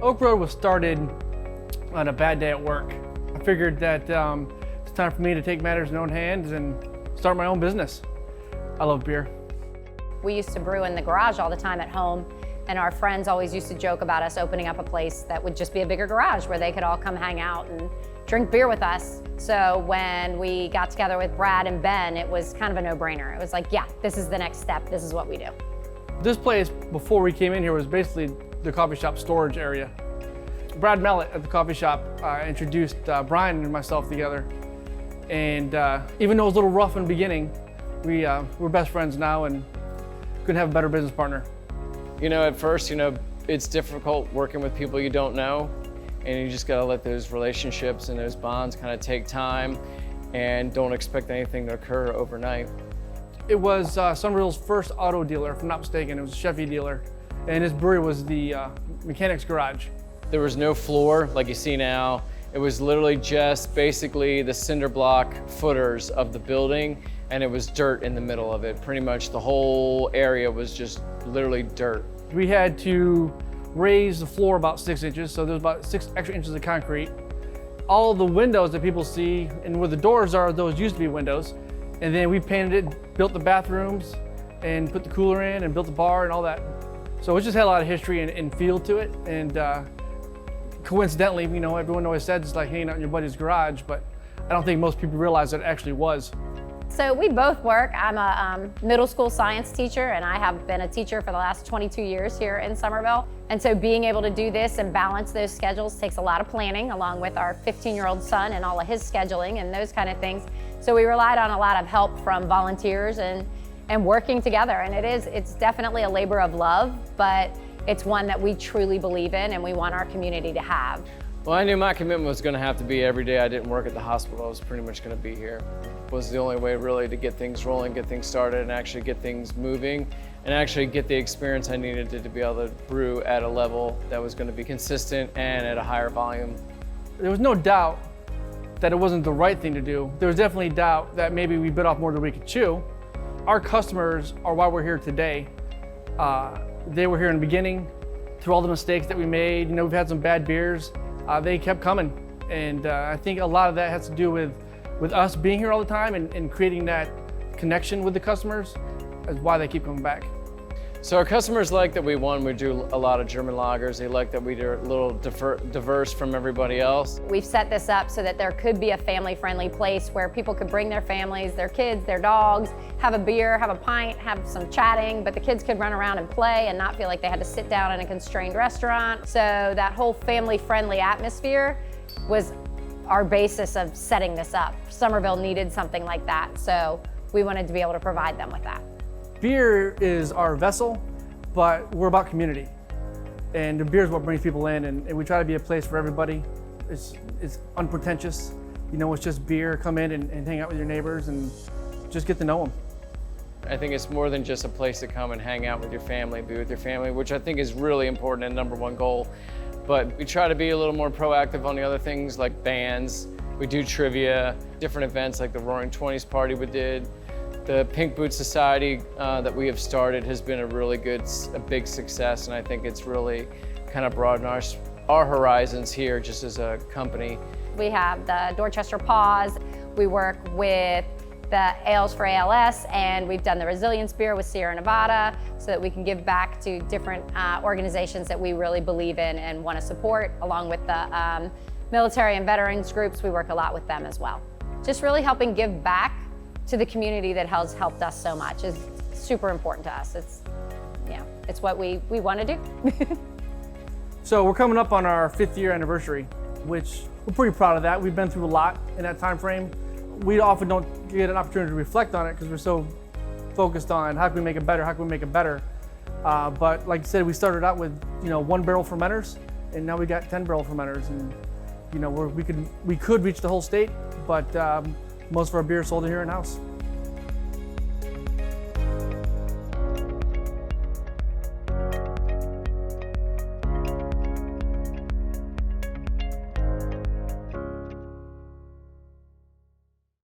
Oak Road was started on a bad day at work. I figured that it's time for me to take matters in my own hands and start my own business. I love beer. We used to brew in the garage all the time at home, and our friends always used to joke about us opening up a place that would just be a bigger garage where they could all come hang out and drink beer with us. So when we got together with Brad and Ben, it was kind of a no-brainer. It was like, yeah, this is the next step. This is what we do. This place, before we came in here, was basically the coffee shop storage area. Brad Mellett at the coffee shop introduced Brian and myself together. And even though it was a little rough in the beginning, we're best friends now and couldn't have a better business partner. You know, at first, it's difficult working with people you don't know, and you just gotta let those relationships and those bonds kind of take time, and don't expect anything to occur overnight. It was Somerville's first auto dealer, if I'm not mistaken. It was a Chevy dealer, and his brewery was the mechanic's garage. There was no floor like you see now. It was literally just basically the cinder block footers of the building, and it was dirt in the middle of it. Pretty much the whole area was just literally dirt. We had to raise the floor about 6 inches, so there was about 6 extra inches of concrete. All the windows that people see and where the doors are, those used to be windows. And then we painted it, built the bathrooms, and put the cooler in, and built the bar and all that. So it just had a lot of history and feel to it. And coincidentally, everyone always said it's like hanging out in your buddy's garage, but I don't think most people realize that it actually was. So we both work. I'm a middle school science teacher, and I have been a teacher for the last 22 years here in Somerville. And so being able to do this and balance those schedules takes a lot of planning, along with our 15-year-old son and all of his scheduling and those kind of things. So we relied on a lot of help from volunteers and working together. And it's definitely a labor of love, but it's one that we truly believe in and we want our community to have. Well, I knew my commitment was going to have to be every day I didn't work at the hospital. I was pretty much going to be here. It was the only way really to get things rolling, get things started, and actually get things moving, and actually get the experience I needed to be able to brew at a level that was going to be consistent and at a higher volume. There was no doubt that it wasn't the right thing to do. There was definitely doubt that maybe we bit off more than we could chew. Our customers are why we're here today. They were here in the beginning, through all the mistakes that we made. We've had some bad beers. They kept coming, and I think a lot of that has to do with us being here all the time and creating that connection with the customers is why they keep coming back. So our customers like that we do a lot of German lagers. They like that we do a little diverse from everybody else. We've set this up so that there could be a family-friendly place where people could bring their families, their kids, their dogs, have a beer, have a pint, have some chatting, but the kids could run around and play and not feel like they had to sit down in a constrained restaurant. So that whole family-friendly atmosphere was our basis of setting this up. Somerville needed something like that, so we wanted to be able to provide them with that. Beer is our vessel, but we're about community. And the beer is what brings people in, and we try to be a place for everybody. It's unpretentious. It's just beer. Come in and hang out with your neighbors and just get to know them. I think it's more than just a place to come and hang out with your family, be with your family, which I think is really important and number one goal. But we try to be a little more proactive on the other things like bands. We do trivia, different events like the Roaring 20s party we did. The Pink Boot Society that we have started has been a big success, and I think it's really kind of broadened our horizons here just as a company. We have the Dorchester Paws. We work with the Ales for ALS, and we've done the Resilience Beer with Sierra Nevada so that we can give back to different organizations that we really believe in and want to support, along with the military and veterans groups. We work a lot with them as well. Just really helping give back to the community that has helped us so much is super important to us. It's what we want to do. So we're coming up on our 5th year anniversary, which we're pretty proud of that. We've been through a lot in that time frame. We often don't get an opportunity to reflect on it because we're so focused on how can we make it better, but like I said, we started out with 1 barrel fermenters, and now we got 10 barrel fermenters, and we could reach the whole state, but most of our beer is sold here in-house.